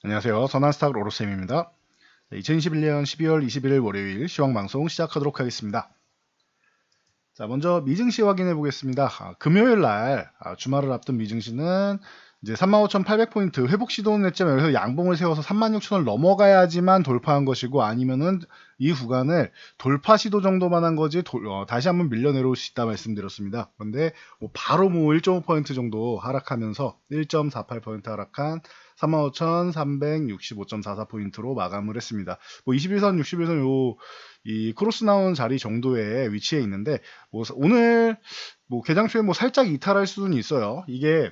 안녕하세요. 선한스탁 로로쌤입니다. 2021년 12월 21일 월요일 시황방송 시작하도록 하겠습니다. 자, 먼저 미증시 확인해 보겠습니다. 금요일 날 주말을 앞둔 미증시는 이제 35,800포인트 회복 시도는 했지만 여기서 양봉을 세워서 36,000을 넘어가야지만 돌파한 것이고 아니면은 이 구간을 돌파 시도 정도만 한 거지 다시 한번 밀려 내려올 수 있다 말씀드렸습니다. 그런데 바로 1.5% 정도 하락하면서 1.48% 하락한 35,365.44포인트로 마감을 했습니다. 21선, 61선 이 크로스 나온 자리 정도의 위치에 있는데 오늘 개장 초에 살짝 이탈할 수는 있어요. 이게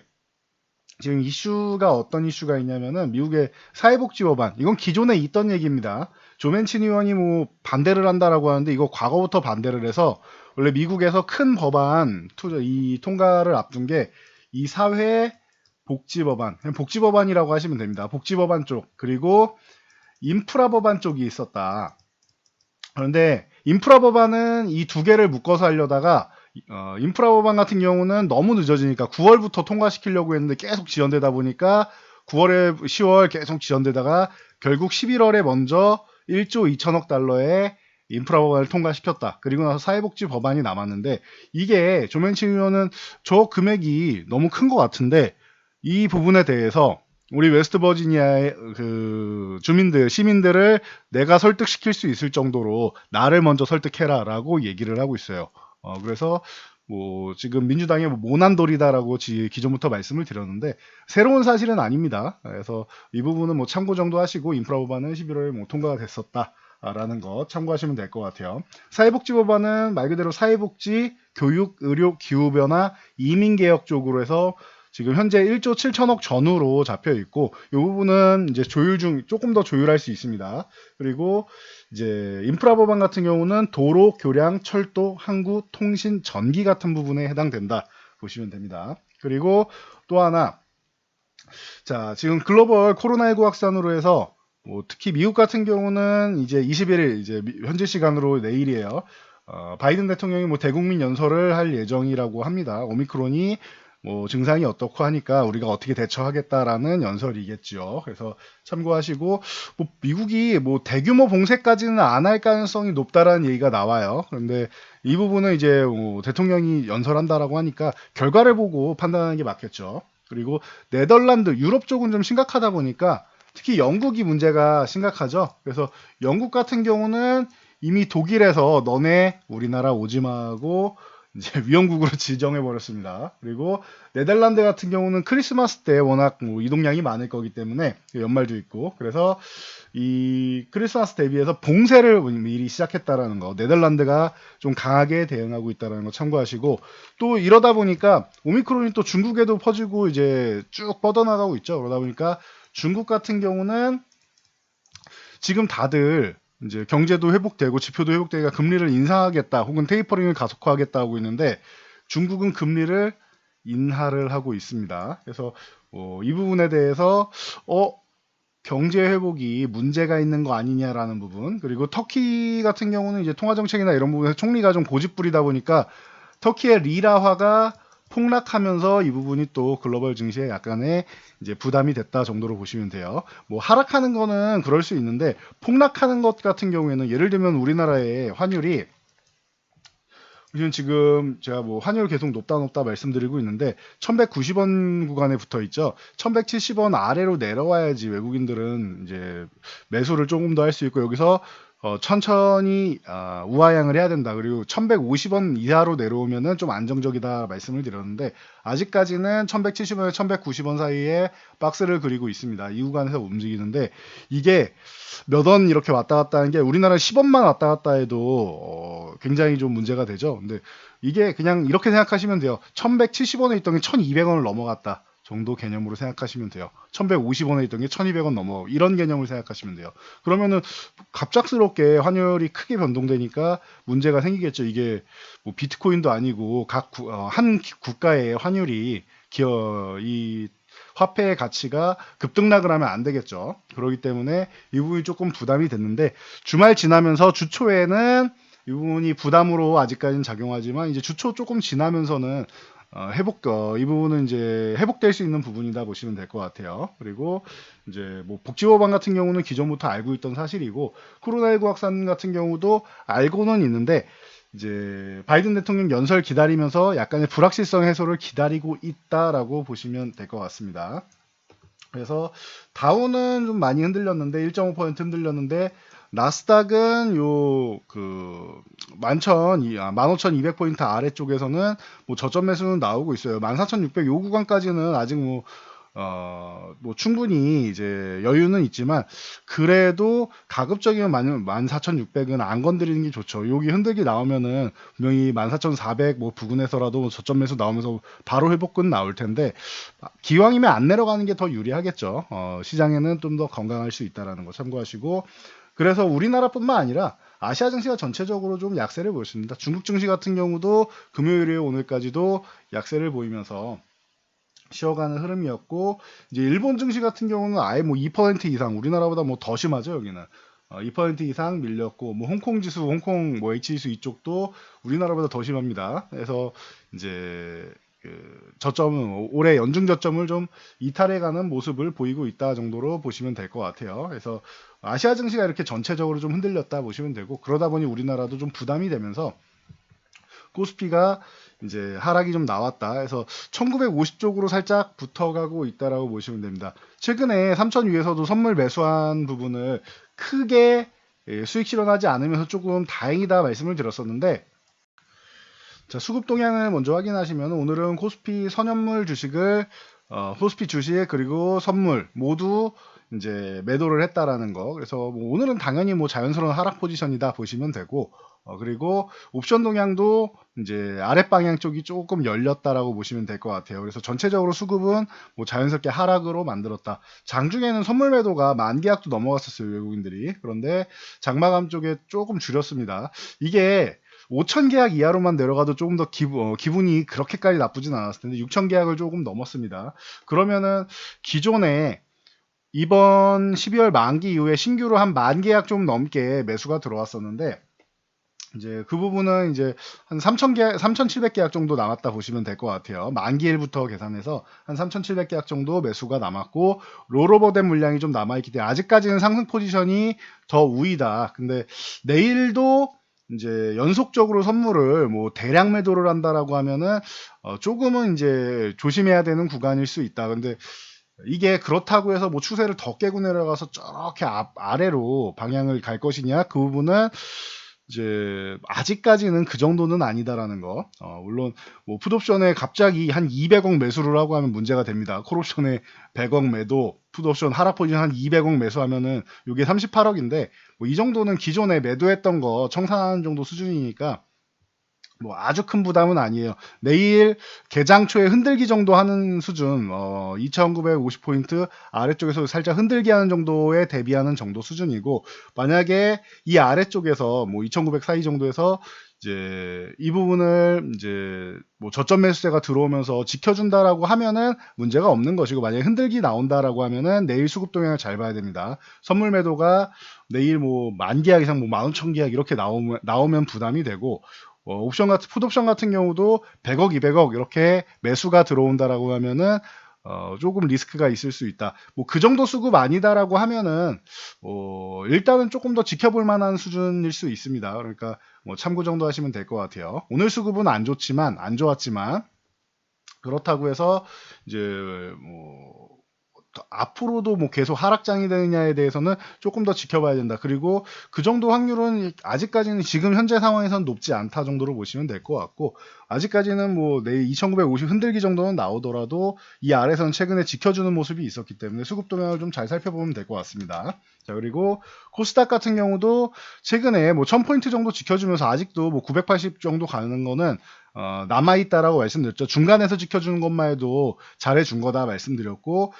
지금 이슈가 어떤 이슈가 있냐면은 미국의 사회복지 법안, 이건 기존에 있던 얘기입니다. 조 맨친 의원이 반대를 한다라고 하는데 이거 과거부터 반대를 해서 원래 미국에서 큰 법안 이 통과를 앞둔 게 이 사회 복지 법안, 그냥 복지 법안이라고 하시면 됩니다. 복지 법안 쪽 그리고 인프라 법안 쪽이 있었다. 그런데 인프라 법안은 이 두 개를 묶어서 하려다가 인프라 법안 같은 경우는 너무 늦어지니까 9월부터 통과시키려고 했는데 계속 지연되다 보니까 9월에 10월 계속 지연되다가 결국 11월에 먼저 1조 2천억 달러의 인프라 법안을 통과시켰다. 그리고 나서 사회복지 법안이 남았는데 이게 조men친 의원은 저 금액이 너무 큰 것 같은데 이 부분에 대해서 우리 웨스트버지니아의 그 주민들, 시민들을 내가 설득시킬 수 있을 정도로 나를 먼저 설득해라라고 얘기를 하고 있어요. 그래서 지금 민주당의 모난돌이다라고 기존부터 말씀을 드렸는데 새로운 사실은 아닙니다. 그래서 이 부분은 참고 정도 하시고 인프라 법안은 11월에 통과가 됐었다. 라는 거 참고하시면 될 것 같아요. 사회복지 법안은 말 그대로 사회복지, 교육, 의료, 기후변화, 이민개혁 쪽으로 해서 지금 현재 1조 7천억 전후로 잡혀 있고 이 부분은 이제 조금 더 조율할 수 있습니다. 그리고 이제 인프라 법안 같은 경우는 도로, 교량, 철도, 항구, 통신, 전기 같은 부분에 해당된다 보시면 됩니다. 그리고 또 하나, 자 지금 글로벌 코로나19 확산으로 해서 특히 미국 같은 경우는 이제 21일 이제 현재 시간으로 내일이에요. 바이든 대통령이 대국민 연설을 할 예정이라고 합니다. 오미크론이 증상이 어떻고 하니까 우리가 어떻게 대처하겠다라는 연설이겠죠. 그래서 참고하시고 미국이 대규모 봉쇄까지는 안 할 가능성이 높다라는 얘기가 나와요. 그런데 이 부분은 이제 대통령이 연설한다라고 하니까 결과를 보고 판단하는 게 맞겠죠. 그리고 네덜란드, 유럽 쪽은 좀 심각하다 보니까 특히 영국이 문제가 심각하죠. 그래서 영국 같은 경우는 이미 독일에서 너네 우리나라 오지마하고 이제 위험국으로 지정해 버렸습니다. 그리고 네덜란드 같은 경우는 크리스마스 때 워낙 이동량이 많을 거기 때문에 연말도 있고 그래서 이 크리스마스 대비해서 봉쇄를 미리 시작했다라는 거, 네덜란드가 좀 강하게 대응하고 있다라는 거 참고하시고 또 이러다 보니까 오미크론이 또 중국에도 퍼지고 이제 쭉 뻗어나가고 있죠. 그러다 보니까 중국 같은 경우는 지금 다들 이제 경제도 회복되고 지표도 회복되니까 금리를 인상하겠다 혹은 테이퍼링을 가속화하겠다 하고 있는데 중국은 금리를 인하를 하고 있습니다. 그래서 이 부분에 대해서 경제 회복이 문제가 있는 거 아니냐라는 부분, 그리고 터키 같은 경우는 이제 통화 정책이나 이런 부분에서 총리가 좀 고집부리다 보니까 터키의 리라화가 폭락하면서 이 부분이 또 글로벌 증시에 약간의 이제 부담이 됐다 정도로 보시면 돼요. 하락하는 거는 그럴 수 있는데 폭락하는 것 같은 경우에는 예를 들면 우리나라의 환율이 지금 제가 환율 계속 높다 말씀드리고 있는데 1190원 구간에 붙어 있죠. 1170원 아래로 내려와야지 외국인들은 이제 매수를 조금 더 할 수 있고 여기서 천천히 우하향을 해야 된다. 그리고 1150원 이하로 내려오면은 좀 안정적이다 말씀을 드렸는데 아직까지는 1170원에 1190원 사이에 박스를 그리고 있습니다. 이 구간에서 움직이는데 이게 몇 원 이렇게 왔다 갔다 하는 게 우리나라 10원만 왔다 갔다 해도 굉장히 좀 문제가 되죠. 근데 이게 그냥 이렇게 생각하시면 돼요. 1170원에 있던 게 1200원을 넘어갔다 정도 개념으로 생각하시면 돼요. 1150원에 있던 게 1200원 넘어 이런 개념을 생각하시면 돼요. 그러면은 갑작스럽게 환율이 크게 변동되니까 문제가 생기겠죠. 이게 비트코인도 아니고 한 국가의 환율이 이 화폐의 가치가 급등락을 하면 안 되겠죠. 그렇기 때문에 이 부분이 조금 부담이 됐는데 주말 지나면서 주 초에는 이 부분이 부담으로 아직까지는 작용하지만 이제 주초 조금 지나면서는 이 부분은 이제 회복될 수 있는 부분이다 보시면 될 것 같아요. 그리고 이제 뭐 복지법안 같은 경우는 기존부터 알고 있던 사실이고, 코로나19 확산 같은 경우도 알고는 있는데, 이제 바이든 대통령 연설 기다리면서 약간의 불확실성 해소를 기다리고 있다라고 보시면 될 것 같습니다. 그래서 다우는 좀 많이 흔들렸는데 1.5% 흔들렸는데, 나스닥은 요 15,200포인트 아래쪽에서는 뭐 저점 매수는 나오고 있어요. 14,600 요 구간까지는 아직 뭐 충분히 이제 여유는 있지만, 그래도 가급적이면 14,600은 안 건드리는 게 좋죠. 여기 흔들기 나오면은 분명히 14,400 뭐 부근에서라도 저점 매수 나오면서 바로 회복근 나올 텐데, 기왕이면 안 내려가는 게 더 유리하겠죠. 시장에는 좀 더 건강할 수 있다라는 거 참고하시고, 그래서 우리나라뿐만 아니라 아시아 증시가 전체적으로 좀 약세를 보였습니다. 중국 증시 같은 경우도 금요일에 오늘까지도 약세를 보이면서 쉬어가는 흐름이었고, 이제 일본 증시 같은 경우는 아예 뭐 2% 이상, 우리나라보다 뭐 더 심하죠 여기는. 2% 이상 밀렸고, 뭐 홍콩 지수, 홍콩 뭐 H 지수 이쪽도 우리나라보다 더 심합니다. 그래서 이제 저점은 올해 연중 저점을 좀 이탈해가는 모습을 보이고 있다 정도로 보시면 될 것 같아요. 그래서 아시아 증시가 이렇게 전체적으로 좀 흔들렸다 보시면 되고, 그러다 보니 우리나라도 좀 부담이 되면서 코스피가 이제 하락이 좀 나왔다. 그래서 1950 쪽으로 살짝 붙어가고 있다라고 보시면 됩니다. 최근에 3000 위에서도 선물 매수한 부분을 크게 수익 실현하지 않으면서 조금 다행이다 말씀을 드렸었는데, 자, 수급 동향을 먼저 확인하시면 오늘은 코스피 선현물 주식을 코스피 주식 그리고 선물 모두 이제 매도를 했다라는 거. 그래서 뭐 오늘은 당연히 뭐 자연스러운 하락 포지션이다 보시면 되고, 그리고 옵션 동향도 이제 아랫 방향 쪽이 조금 열렸다라고 보시면 될 것 같아요. 그래서 전체적으로 수급은 뭐 자연스럽게 하락으로 만들었다. 장중에는 선물 매도가 10,000계약도 넘어갔었어요, 외국인들이. 그런데 장마감 쪽에 조금 줄였습니다. 이게 5,000계약 이하로만 내려가도 조금 더 기분이 그렇게까지 나쁘진 않았을 텐데 6,000계약을 조금 넘었습니다. 그러면은 기존에 이번 12월 만기 이후에 신규로 한 10,000계약 좀 넘게 매수가 들어왔었는데, 이제 그 부분은 이제 한 3,000계약, 3,700계약 정도 남았다 보시면 될 것 같아요. 만기일부터 계산해서 한 3,700계약 정도 매수가 남았고, 롤오버된 물량이 좀 남아있기 때문에 아직까지는 상승 포지션이 더 우위다. 근데 내일도 이제 연속적으로 선물을 뭐 대량 매도를 한다라고 하면은 조금은 이제 조심해야 되는 구간일 수 있다. 근데 이게 그렇다고 해서 뭐 추세를 더 깨고 내려가서 저렇게 아래로 방향을 갈 것이냐, 그 부분은 이제 아직까지는 그 정도는 아니다라는 거. 물론 뭐 풋옵션에 갑자기 한 200억 매수를 하고 하면 문제가 됩니다. 콜옵션에 100억 매도, 풋옵션 하락 포지션 한 200억 매수하면은 이게 38억인데, 뭐 이 정도는 기존에 매도했던 거 청산하는 정도 수준이니까 뭐 아주 큰 부담은 아니에요. 내일 개장 초에 흔들기 정도 하는 수준, 2,950포인트 아래쪽에서 살짝 흔들기 하는 정도에 대비하는 정도 수준이고, 만약에 이 아래쪽에서 뭐 2,900 사이 정도에서 이제 이 부분을 이제 뭐 저점 매수세가 들어오면서 지켜준다라고 하면은 문제가 없는 것이고, 만약에 흔들기 나온다라고 하면은 내일 수급 동향을 잘 봐야 됩니다. 선물 매도가 내일 뭐 10,000계약 이상, 뭐 15,000계약 이렇게 나오면 부담이 되고, 풋옵션 같은 경우도 100억, 200억 이렇게 매수가 들어온다라고 하면은 조금 리스크가 있을 수 있다. 뭐 그 정도 수급 아니다라고 하면은 일단은 조금 더 지켜볼 만한 수준일 수 있습니다. 그러니까 뭐 참고 정도 하시면 될 것 같아요. 오늘 수급은 안 좋았지만 그렇다고 해서 이제 뭐 앞으로도 뭐 계속 하락장이 되느냐에 대해서는 조금 더 지켜봐야 된다. 그리고 그 정도 확률은 아직까지는 지금 현재 상황에서는 높지 않다 정도로 보시면 될 것 같고, 아직까지는 뭐 내일 2,950 흔들기 정도는 나오더라도 이 아래서는 최근에 지켜주는 모습이 있었기 때문에 수급 동향을 좀 잘 살펴보면 될 것 같습니다. 자, 그리고 코스닥 같은 경우도 최근에 뭐 1,000포인트 정도 지켜주면서 아직도 뭐 980 정도 가는 거는 남아있다라고 말씀드렸죠. 중간에서 지켜주는 것만 해도 잘해준 거다 말씀드렸고,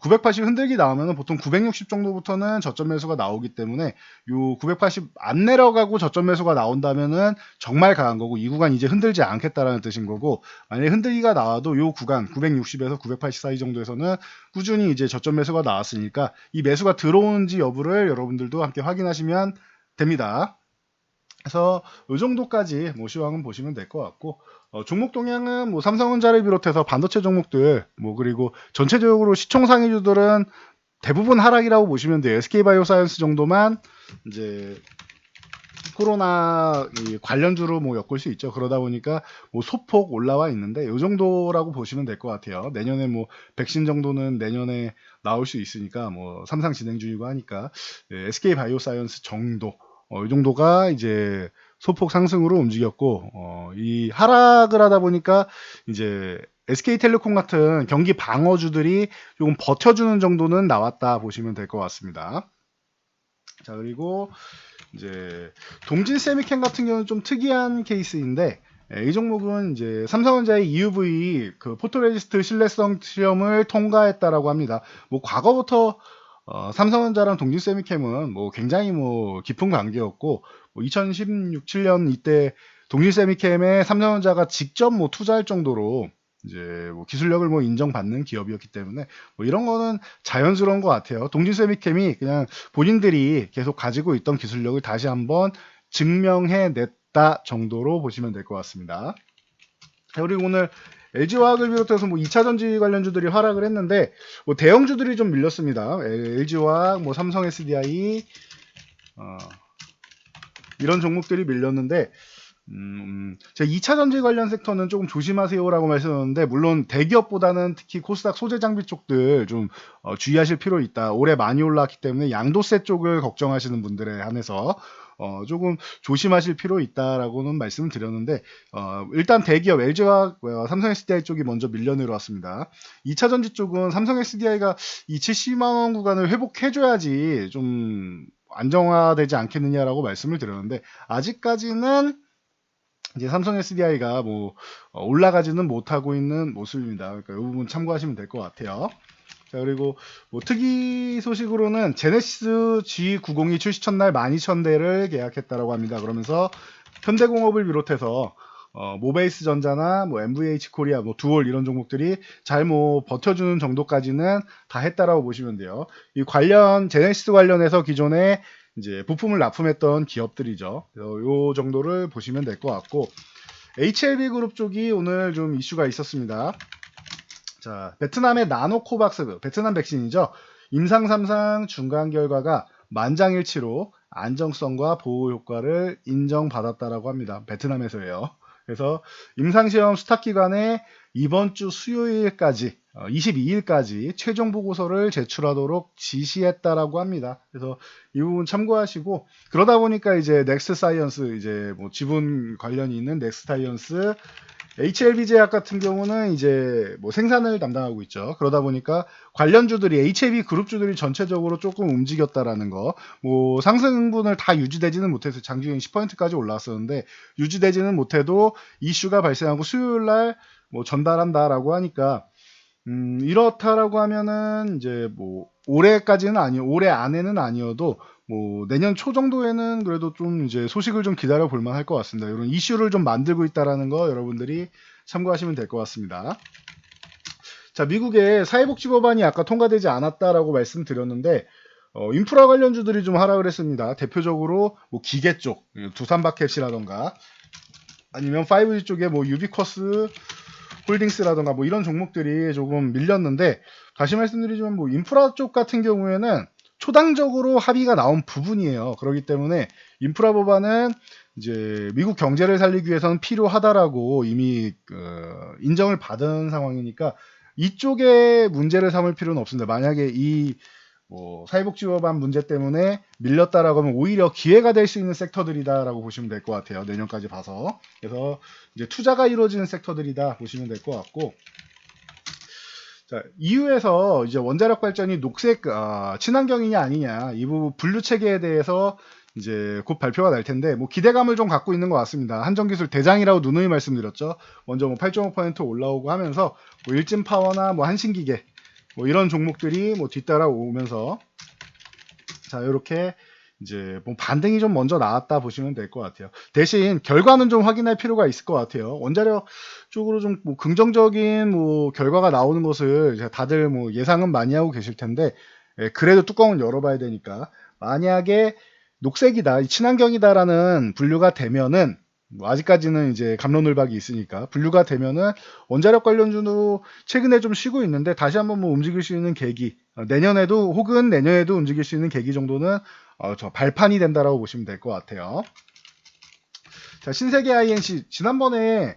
980 흔들기 나오면은 보통 960 정도부터는 저점 매수가 나오기 때문에 요 980 안 내려가고 저점 매수가 나온다면은 정말 강한 거고, 이 구간 이제 흔들지 않겠다라는 뜻인 거고, 만약에 흔들기가 나와도 요 구간 960에서 980 사이 정도에서는 꾸준히 이제 저점 매수가 나왔으니까 이 매수가 들어오는지 여부를 여러분들도 함께 확인하시면 됩니다. 그래서 이 정도까지 뭐 시황은 보시면 될 것 같고, 종목 동향은 뭐 삼성전자를 비롯해서 반도체 종목들, 뭐 그리고 전체적으로 시총 상위주들은 대부분 하락이라고 보시면 돼요. SK바이오사이언스 정도만 이제 코로나 관련주로 뭐 엮을 수 있죠. 그러다 보니까 뭐 소폭 올라와 있는데 이 정도라고 보시면 될 것 같아요. 내년에 뭐 백신 정도는 내년에 나올 수 있으니까 뭐 삼상 진행 중이고 하니까 SK바이오사이언스 정도, 이 정도가 이제 소폭 상승으로 움직였고, 이 하락을 하다 보니까 이제 SK텔레콤 같은 경기 방어주들이 조금 버텨주는 정도는 나왔다 보시면 될 것 같습니다. 자, 그리고 이제 동진 세미캠 같은 경우는 좀 특이한 케이스인데, 이 종목은 이제 삼성전자의 EUV 그 포토레지스트 신뢰성 시험을 통과했다라고 합니다. 뭐 과거부터 삼성전자랑 동진 세미캠은 뭐 굉장히 뭐 깊은 관계였고, 뭐 2016, 7년 이때 동진 세미캠에 삼성전자가 직접 뭐 투자할 정도로 이제 뭐 기술력을 뭐 인정받는 기업이었기 때문에 뭐 이런 거는 자연스러운 것 같아요. 동진 세미캠이 그냥 본인들이 계속 가지고 있던 기술력을 다시 한번 증명해냈다 정도로 보시면 될 것 같습니다. 그리고 오늘 LG화학을 비롯해서 뭐 2차전지 관련주들이 하락을 했는데 뭐 대형주들이 좀 밀렸습니다. LG화학, 뭐 삼성 SDI 이런 종목들이 밀렸는데 제가 2차 전지 관련 섹터는 조금 조심하세요라고 말씀드렸는데, 물론 대기업보다는 특히 코스닥 소재 장비 쪽들 좀 주의하실 필요 있다. 올해 많이 올랐기 때문에 양도세 쪽을 걱정하시는 분들에 한해서 조금 조심하실 필요 있다라고는 말씀을 드렸는데, 일단 대기업 LG와 삼성 SDI 쪽이 먼저 밀려 내려왔습니다. 2차 전지 쪽은 삼성 SDI가 이 70만 원 구간을 회복해줘야지 좀 안정화되지 않겠느냐라고 말씀을 드렸는데, 아직까지는 이제 삼성 SDI가 뭐 올라가지는 못하고 있는 모습입니다. 그러니까 이 부분 참고하시면 될 것 같아요. 자, 그리고 뭐 특이 소식으로는 제네시스 G902 출시 첫날 12,000대를 계약했다라고 합니다. 그러면서 현대공업을 비롯해서 모베이스 전자나 뭐 MVH 코리아, 뭐 두올 이런 종목들이 잘 뭐 버텨주는 정도까지는 다 했다라고 보시면 돼요. 이 관련 제네시스 관련해서 기존에 이제 부품을 납품했던 기업들이죠. 요 정도를 보시면 될 것 같고, HLB 그룹 쪽이 오늘 좀 이슈가 있었습니다. 자, 베트남의 나노코박스, 베트남 백신이죠. 임상 3상 중간 결과가 만장일치로 안정성과 보호 효과를 인정받았다라고 합니다. 베트남에서예요. 그래서 임상시험 스탑기간에 이번 주 수요일까지 22일까지 최종 보고서를 제출하도록 지시했다라고 합니다. 그래서 이 부분 참고하시고, 그러다 보니까 이제 넥스트 사이언스, 이제 뭐 지분 관련이 있는 넥스트 사이언스, HLB 제약 같은 경우는 이제 뭐 생산을 담당하고 있죠. 그러다 보니까 관련주들이 HLB 그룹주들이 전체적으로 조금 움직였다라는 거. 뭐 상승분을 다 유지되지는 못해서 장중에 10%까지 올라왔었는데, 유지되지는 못해도 이슈가 발생하고 수요일 날 뭐 전달한다라고 하니까 이렇다라고 하면은 이제 뭐 올해까지는 아니요, 올해 안에는 아니어도 뭐 내년 초 정도에는 그래도 좀 이제 소식을 좀 기다려 볼 만할 것 같습니다. 이런 이슈를 좀 만들고 있다라는 거 여러분들이 참고하시면 될 것 같습니다. 자, 미국의 사회복지 법안이 아까 통과되지 않았다라고 말씀드렸는데, 인프라 관련주들이 좀 하락을 했습니다. 대표적으로 뭐 기계 쪽, 두산바켓이라던가 아니면 5G 쪽에 뭐 유비쿼스 홀딩스라던가 뭐 이런 종목들이 조금 밀렸는데, 다시 말씀드리지만 뭐 인프라 쪽 같은 경우에는 초당적으로 합의가 나온 부분이에요. 그렇기 때문에 인프라 법안은 이제 미국 경제를 살리기 위해서는 필요하다라고 이미 인정을 받은 상황이니까 이쪽에 문제를 삼을 필요는 없습니다. 만약에 이 뭐 사회복지법안 문제 때문에 밀렸다라고 하면 오히려 기회가 될 수 있는 섹터들이다라고 보시면 될 것 같아요. 내년까지 봐서. 그래서 이제 투자가 이루어지는 섹터들이다 보시면 될 것 같고, 자, EU에서 이제 원자력 발전이 녹색 친환경이냐 아니냐 이 부분 분류 체계에 대해서 이제 곧 발표가 날 텐데, 뭐 기대감을 좀 갖고 있는 것 같습니다. 한전기술 대장이라고 누누이 말씀드렸죠. 먼저 뭐 8.5% 올라오고 하면서 뭐 일진파워나 뭐 한신기계 뭐 이런 종목들이 뭐 뒤따라 오면서, 자, 이렇게 이제 뭐 반등이 좀 먼저 나왔다 보시면 될 것 같아요. 대신 결과는 좀 확인할 필요가 있을 것 같아요. 원자력 쪽으로 좀 뭐 긍정적인 뭐 결과가 나오는 것을 이제 다들 뭐 예상은 많이 하고 계실 텐데, 그래도 뚜껑은 열어봐야 되니까, 만약에 녹색이다, 친환경이다라는 분류가 되면은 뭐 아직까지는 이제 갑론을박이 있으니까 분류가 되면은 원자력 관련주도 최근에 좀 쉬고 있는데 다시 한번 뭐 움직일 수 있는 계기, 내년에도 혹은 내년에도 움직일 수 있는 계기 정도는 저 발판이 된다라고 보시면 될 것 같아요. 자, 신세계 INC 지난번에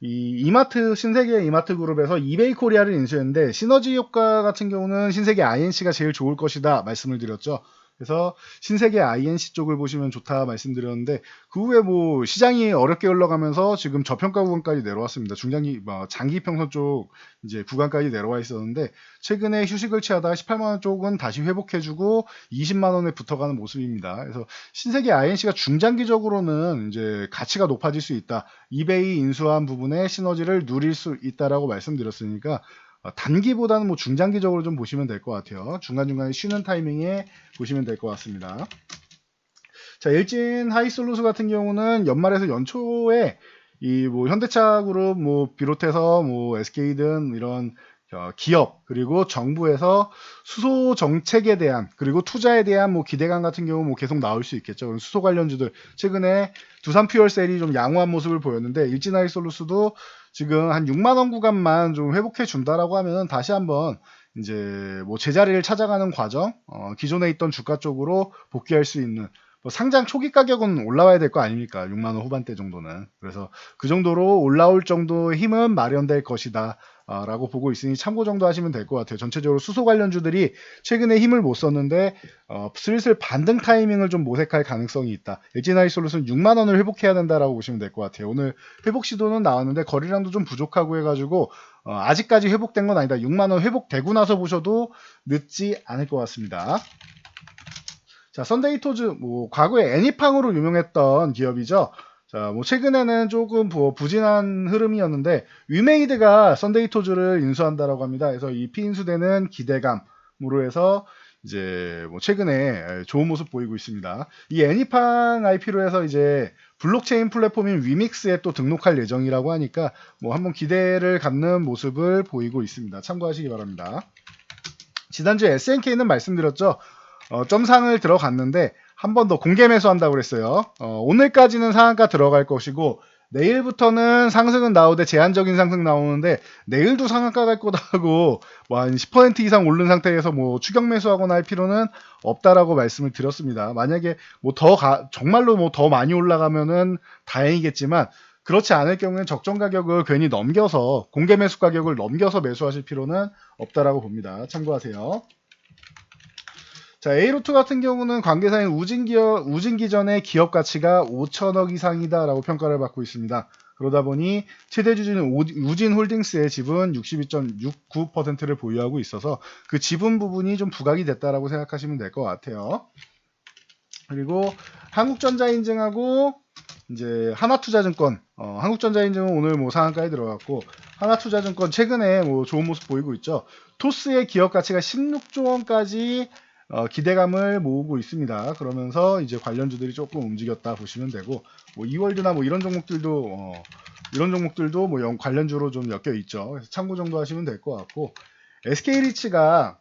이 이마트 신세계 이마트 그룹에서 이베이 코리아를 인수했는데 시너지 효과 같은 경우는 신세계 INC가 제일 좋을 것이다 말씀을 드렸죠. 그래서 신세계 INC 쪽을 보시면 좋다 말씀드렸는데 그 후에 뭐 시장이 어렵게 흘러가면서 지금 저평가 구간까지 내려왔습니다. 중장기 장기 평선 쪽 이제 구간까지 내려와 있었는데 최근에 휴식을 취하다 18만 원 쪽은 다시 회복해주고 20만 원에 붙어가는 모습입니다. 그래서 신세계 INC가 중장기적으로는 이제 가치가 높아질 수 있다. 이베이 인수한 부분에 시너지를 누릴 수 있다라고 말씀드렸으니까 단기보다는 뭐 중장기적으로 좀 보시면 될 것 같아요. 중간중간에 쉬는 타이밍에 보시면 될 것 같습니다. 자, 일진 하이솔루스 같은 경우는 연말에서 연초에 이 뭐 현대차 그룹 뭐 비롯해서 뭐 SK든 이런 기업 그리고 정부에서 수소 정책에 대한 그리고 투자에 대한 뭐 기대감 같은 경우 뭐 계속 나올 수 있겠죠. 수소 관련주들 최근에 두산 퓨얼셀이 좀 양호한 모습을 보였는데 일진 하이솔루스도 지금 한 6만 원 구간만 좀 회복해 준다라고 하면 다시 한번 이제 뭐 제자리를 찾아가는 과정, 기존에 있던 주가 쪽으로 복귀할 수 있는 뭐 상장 초기 가격은 올라와야 될 거 아닙니까? 6만 원 후반대 정도는. 그래서 그 정도로 올라올 정도의 힘은 마련될 것이다. 라고 보고 있으니 참고 정도 하시면 될 것 같아요. 전체적으로 수소 관련주들이 최근에 힘을 못 썼는데 슬슬 반등 타이밍을 좀 모색할 가능성이 있다. LG나이솔루션 6만 원을 회복해야 된다라고 보시면 될 것 같아요. 오늘 회복 시도는 나왔는데 거래량도 좀 부족하고 해가지고 아직까지 회복된 건 아니다. 6만 원 회복되고 나서 보셔도 늦지 않을 것 같습니다. 자, 썬데이토즈 뭐 과거에 애니팡으로 유명했던 기업이죠. 자, 뭐 최근에는 조금 부진한 흐름이었는데 위메이드가 썬데이토즈를 인수한다라고 합니다. 그래서 이 피인수되는 기대감으로 해서 이제 뭐 최근에 좋은 모습 보이고 있습니다. 이 애니팡 IP로 해서 이제 블록체인 플랫폼인 위믹스에 또 등록할 예정이라고 하니까 뭐 한번 기대를 갖는 모습을 보이고 있습니다. 참고하시기 바랍니다. 지난주에 SNK는 말씀드렸죠. 점상을 들어갔는데 한 번 더 공개 매수한다고 그랬어요. 오늘까지는 상한가 들어갈 것이고 내일부터는 상승은 나오되 제한적인 상승 나오는데 내일도 상한가 갈 거다고 뭐 한 10% 이상 오른 상태에서 뭐 추격 매수하거나 할 필요는 없다라고 말씀을 드렸습니다. 만약에 뭐 정말로 뭐 더 많이 올라가면은 다행이겠지만 그렇지 않을 경우에는 적정 가격을 괜히 넘겨서 공개 매수 가격을 넘겨서 매수하실 필요는 없다라고 봅니다. 참고하세요. 자, 에이로투 같은 경우는 관계사인 우진기전의 기업 가치가 5천억 이상이다라고 평가를 받고 있습니다. 그러다 보니 최대 주주는 우진홀딩스의 지분 62.69%를 보유하고 있어서 그 지분 부분이 좀 부각이 됐다라고 생각하시면 될 것 같아요. 그리고 한국전자인증하고 이제 하나투자증권, 한국전자인증은 오늘 뭐 상한가에 들어갔고 하나투자증권 최근에 뭐 좋은 모습 보이고 있죠. 토스의 기업 가치가 16조 원까지 기대감을 모으고 있습니다. 그러면서 이제 관련주들이 조금 움직였다 보시면 되고, 뭐 이월드나 뭐 이런 종목들도 뭐 관련주로 좀 엮여 있죠. 그래서 참고 정도 하시면 될 것 같고, SK리치가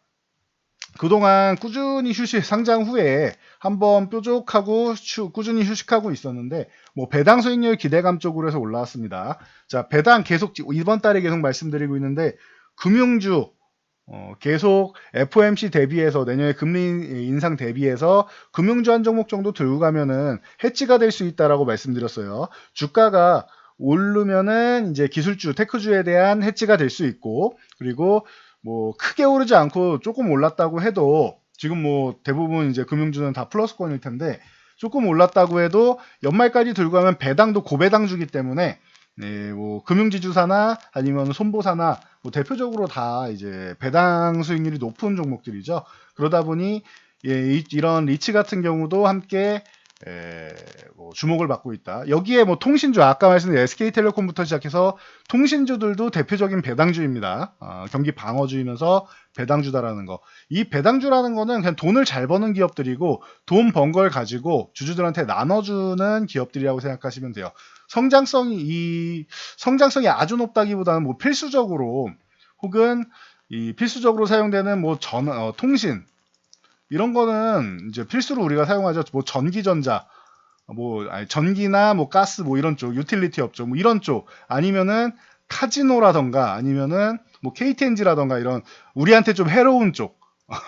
그동안 꾸준히 상장 후에 한번 뾰족하고 꾸준히 휴식하고 있었는데, 뭐 배당 수익률 기대감 쪽으로 해서 올라왔습니다. 자, 배당 계속 이번 달에 계속 말씀드리고 있는데, 금융주 계속 FOMC 대비해서 내년에 금리 인상 대비해서 금융주 한 종목 정도 들고 가면은 해지가 될 수 있다라고 말씀드렸어요. 주가가 오르면은 이제 기술주, 테크주에 대한 해지가 될 수 있고, 그리고 뭐 크게 오르지 않고 조금 올랐다고 해도 지금 뭐 대부분 이제 금융주는 다 플러스권일 텐데 조금 올랐다고 해도 연말까지 들고 가면 배당도 고배당주기 때문에 네, 뭐 금융지주사나 아니면 손보사나 뭐 대표적으로 다 이제 배당 수익률이 높은 종목들이죠. 그러다 보니 이런 리츠 같은 경우도 함께 뭐 주목을 받고 있다. 여기에 뭐 통신주 아까 말씀드린 SK텔레콤부터 시작해서 통신주들도 대표적인 배당주입니다. 경기 방어주이면서 배당주다라는 거. 이 배당주라는 거는 그냥 돈을 잘 버는 기업들이고 돈 번 걸 가지고 주주들한테 나눠주는 기업들이라고 생각하시면 돼요. 성장성이 아주 높다기보다는 뭐 필수적으로 혹은 이 필수적으로 사용되는 뭐 통신 이런 거는 이제 필수로 우리가 사용하죠. 뭐 전기전자, 전기나 뭐 가스 뭐 이런 쪽, 유틸리티 업종 뭐 이런 쪽, 아니면은 카지노라던가 아니면은 뭐 KTNG라던가 이런 우리한테 좀 해로운 쪽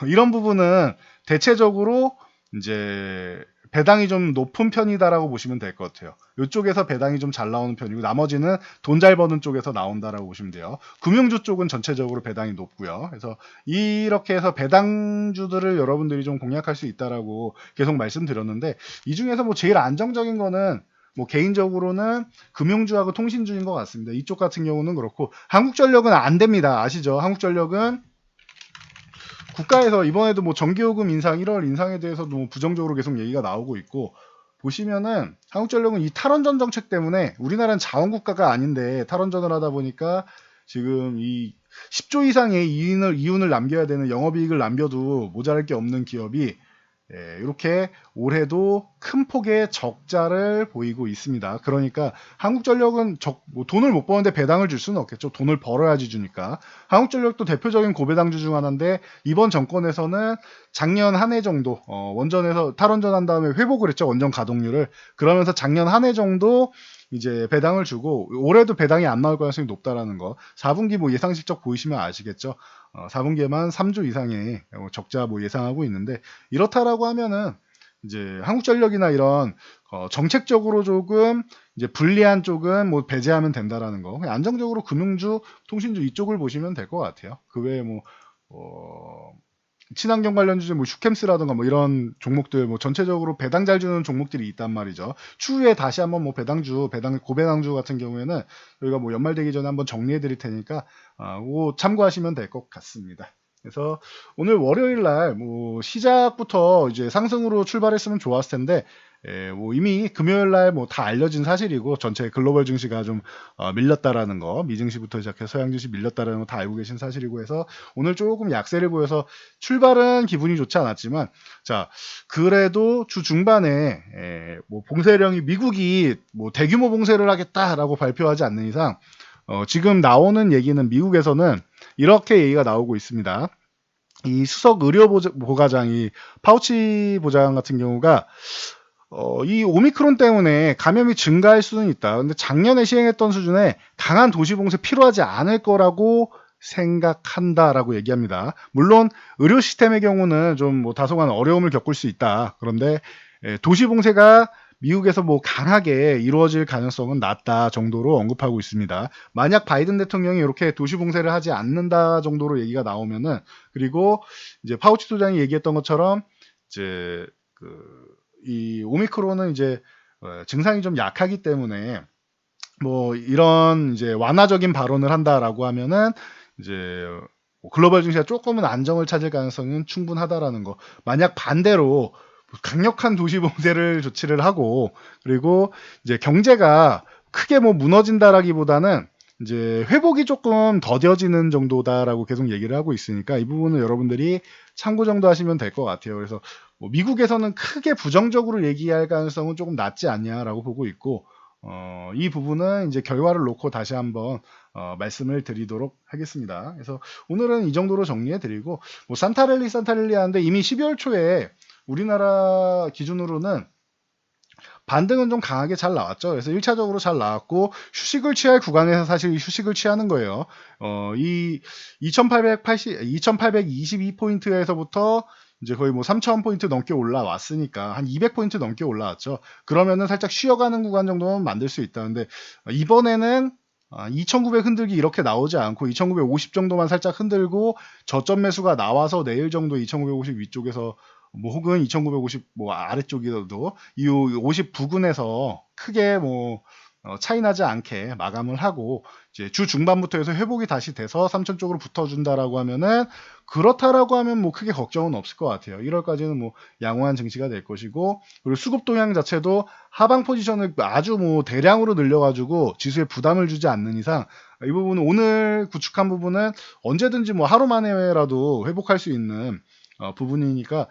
이런 부분은 대체적으로 이제 배당이 좀 높은 편이다라고 보시면 될 것 같아요. 이쪽에서 배당이 좀 잘 나오는 편이고 나머지는 돈 잘 버는 쪽에서 나온다라고 보시면 돼요. 금융주 쪽은 전체적으로 배당이 높고요. 그래서 이렇게 해서 배당주들을 여러분들이 좀 공략할 수 있다라고 계속 말씀드렸는데 이 중에서 뭐 제일 안정적인 거는 뭐 개인적으로는 금융주하고 통신주인 것 같습니다. 이쪽 같은 경우는 그렇고 한국전력은 안 됩니다. 아시죠? 한국전력은 국가에서 이번에도 뭐 전기요금 인상 1월 인상에 대해서도 뭐 부정적으로 계속 얘기가 나오고 있고 보시면은 한국전력은 이 탈원전 정책 때문에 우리나라는 자원국가가 아닌데 탈원전을 하다 보니까 지금 이 10조 이상의 이윤을 남겨야 되는 영업이익을 남겨도 모자랄 게 없는 기업이 이렇게 올해도 큰 폭의 적자를 보이고 있습니다. 그러니까 한국전력은 뭐 돈을 못 버는데 배당을 줄 수는 없겠죠. 돈을 벌어야지 주니까. 한국전력도 대표적인 고배당주 중 하나인데 이번 정권에서는 작년 한 해 정도 원전에서 탈원전한 다음에 회복을 했죠. 원전 가동률을. 그러면서 작년 한 해 정도 이제 배당을 주고 올해도 배당이 안 나올 가능성이 높다라는 거. 4분기 뭐 예상 실적 보이시면 아시겠죠. 4분기에만 3조 이상의 적자 뭐 예상하고 있는데 이렇다라고 하면은 이제 한국전력이나 이런 정책적으로 조금 이제 불리한 쪽은 뭐 배제하면 된다라는 거. 그냥 안정적으로 금융주, 통신주 이쪽을 보시면 될 것 같아요. 그 외에 뭐 친환경 관련 주제 뭐 슈캠스라든가 뭐 이런 종목들 뭐 전체적으로 배당 잘 주는 종목들이 있단 말이죠. 추후에 다시 한번 뭐 고배당주 같은 경우에는 저희가 뭐 연말 되기 전에 한번 정리해 드릴 테니까 그거 참고하시면 될 것 같습니다. 그래서 오늘 월요일 날 뭐 시작부터 이제 상승으로 출발했으면 좋았을 텐데 뭐 이미 금요일 날 뭐 다 알려진 사실이고 전체 글로벌 증시가 좀 밀렸다라는 거, 미증시부터 시작해서 서양 증시 밀렸다라는 거 다 알고 계신 사실이고 해서 오늘 조금 약세를 보여서 출발은 기분이 좋지 않았지만 자 그래도 주 중반에 뭐 봉쇄령이 미국이 뭐 대규모 봉쇄를 하겠다라고 발표하지 않는 이상 지금 나오는 얘기는 미국에서는 이렇게 얘기가 나오고 있습니다. 이 수석 의료 보가장, 이 파우치 보장 같은 경우가 이 오미크론 때문에 감염이 증가할 수는 있다. 근데 작년에 시행했던 수준의 강한 도시 봉쇄 필요하지 않을 거라고 생각한다라고 얘기합니다. 물론 의료 시스템의 경우는 좀 뭐 다소간 어려움을 겪을 수 있다. 그런데 도시 봉쇄가 미국에서 뭐 강하게 이루어질 가능성은 낮다 정도로 언급하고 있습니다. 만약 바이든 대통령이 이렇게 도시 봉쇄를 하지 않는다 정도로 얘기가 나오면은 그리고 이제 파우치 소장이 얘기했던 것처럼 이제 이 오미크론은 이제 증상이 좀 약하기 때문에 뭐 이런 이제 완화적인 발언을 한다라고 하면은 이제 글로벌 증시가 조금은 안정을 찾을 가능성은 충분하다라는 거. 만약 반대로 강력한 도시 봉쇄를 조치를 하고 그리고 이제 경제가 크게 뭐 무너진다라기보다는 이제 회복이 조금 더뎌지는 정도다라고 계속 얘기를 하고 있으니까 이 부분은 여러분들이 참고 정도 하시면 될 것 같아요. 그래서 뭐 미국에서는 크게 부정적으로 얘기할 가능성은 조금 낮지 않냐라고 보고 있고 이 부분은 이제 결과를 놓고 다시 한번 말씀을 드리도록 하겠습니다. 그래서 오늘은 이 정도로 정리해 드리고 뭐 산타랠리 하는데 이미 12월 초에 우리나라 기준으로는 반등은 좀 강하게 잘 나왔죠. 그래서 1차적으로 잘 나왔고 휴식을 취할 구간에서 사실 휴식을 취하는 거예요. 이 2822포인트에서부터 이제 거의 뭐 3000포인트 넘게 올라왔으니까 한 200포인트 넘게 올라왔죠. 그러면은 살짝 쉬어가는 구간 정도는 만들 수 있다는데 이번에는 2900 흔들기 이렇게 나오지 않고 2950 정도만 살짝 흔들고 저점 매수가 나와서 내일 정도 2950 위쪽에서 뭐 혹은 2950 뭐 아래쪽이라도 이 50 부근에서 크게 뭐 차이 나지 않게 마감을 하고 이제 주 중반부터 해서 회복이 다시 돼서 3000 쪽으로 붙어준다라고 하면은 그렇다라고 하면 뭐 크게 걱정은 없을 것 같아요. 1월까지는 뭐 양호한 증시가 될 것이고 그리고 수급 동향 자체도 하방 포지션을 아주 뭐 대량으로 늘려가지고 지수에 부담을 주지 않는 이상 이 부분은 오늘 구축한 부분은 언제든지 뭐 하루 만에라도 회복할 수 있는 부분이니까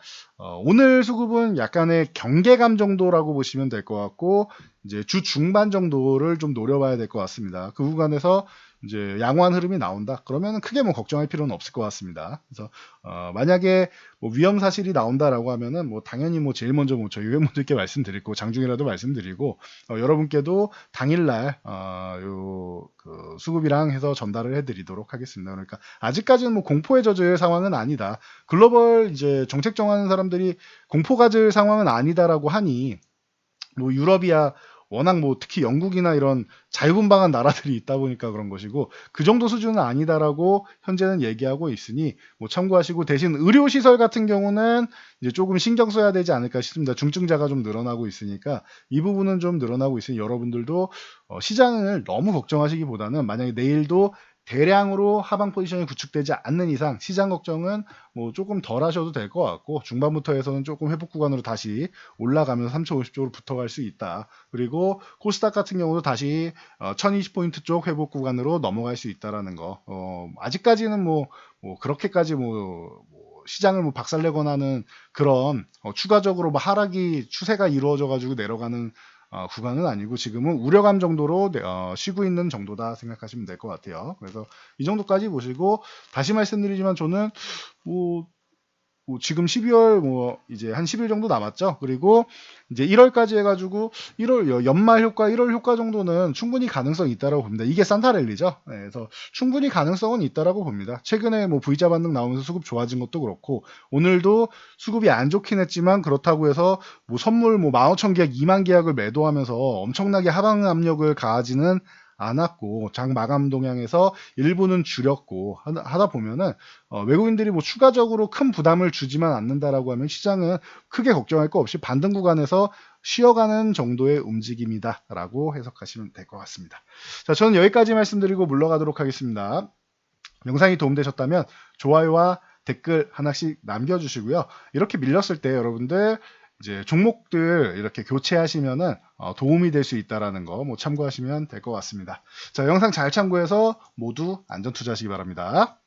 오늘 수급은 약간의 경계감 정도라고 보시면 될 것 같고 이제 주 중반 정도를 좀 노려봐야 될 것 같습니다. 그 구간에서 이제 양호한 흐름이 나온다. 그러면 크게 뭐 걱정할 필요는 없을 것 같습니다. 그래서 만약에 뭐 위험 사실이 나온다라고 하면은 뭐 당연히 뭐 제일 먼저 뭐 저희 회원분들께 말씀드리고 장중이라도 말씀드리고 여러분께도 당일날 그 수급이랑 해서 전달을 해드리도록 하겠습니다. 그러니까 아직까지는 뭐 공포에 젖을 상황은 아니다. 글로벌 이제 정책 정하는 사람들이 공포 가질 상황은 아니다라고 하니 뭐 유럽이야 워낙 뭐 특히 영국이나 이런 자유분방한 나라들이 있다 보니까 그런 것이고 그 정도 수준은 아니다라고 현재는 얘기하고 있으니 뭐 참고하시고 대신 의료시설 같은 경우는 이제 조금 신경 써야 되지 않을까 싶습니다. 중증자가 좀 늘어나고 있으니까 이 부분은 좀 늘어나고 있으니 여러분들도 시장을 너무 걱정하시기보다는 만약에 내일도 대량으로 하방 포지션이 구축되지 않는 이상 시장 걱정은 뭐 조금 덜 하셔도 될 것 같고 중반부터 해서는 조금 회복 구간으로 다시 올라가면서 3050쪽으로 붙어갈 수 있다. 그리고 코스닥 같은 경우도 다시 1020포인트 쪽 회복 구간으로 넘어갈 수 있다라는 거. 아직까지는 뭐 그렇게까지 뭐 시장을 뭐 박살내거나 하는 그런 추가적으로 뭐 하락이 추세가 이루어져 가지고 내려가는 구간은 아니고 지금은 우려감 정도로 쉬고 있는 정도다 생각하시면 될 것 같아요. 그래서 이 정도까지 보시고 다시 말씀드리지만 저는 뭐 지금 12월 뭐 이제 한 10일 정도 남았죠. 그리고 이제 1월까지 해가지고 1월 연말 효과, 1월 효과 정도는 충분히 가능성이 있다라고 봅니다. 이게 산타랠리죠. 네, 그래서 충분히 가능성은 있다라고 봅니다. 최근에 뭐 V자 반등 나오면서 수급 좋아진 것도 그렇고 오늘도 수급이 안 좋긴 했지만 그렇다고 해서 뭐 선물 뭐 15,000 계약, 2만 계약을 매도하면서 엄청나게 하방 압력을 가하지는 않았고 장 마감 동향에서 일부는 줄였고 하다 보면은 외국인들이 뭐 추가적으로 큰 부담을 주지만 않는다라고 하면 시장은 크게 걱정할 거 없이 반등 구간에서 쉬어가는 정도의 움직임이다라고 해석하시면 될 것 같습니다. 자, 저는 여기까지 말씀드리고 물러가도록 하겠습니다. 영상이 도움되셨다면 좋아요와 댓글 하나씩 남겨주시고요. 이렇게 밀렸을 때 여러분들 이제 종목들 이렇게 교체하시면은 도움이 될 수 있다라는 거 뭐 참고하시면 될 것 같습니다. 자, 영상 잘 참고해서 모두 안전 투자하시기 바랍니다.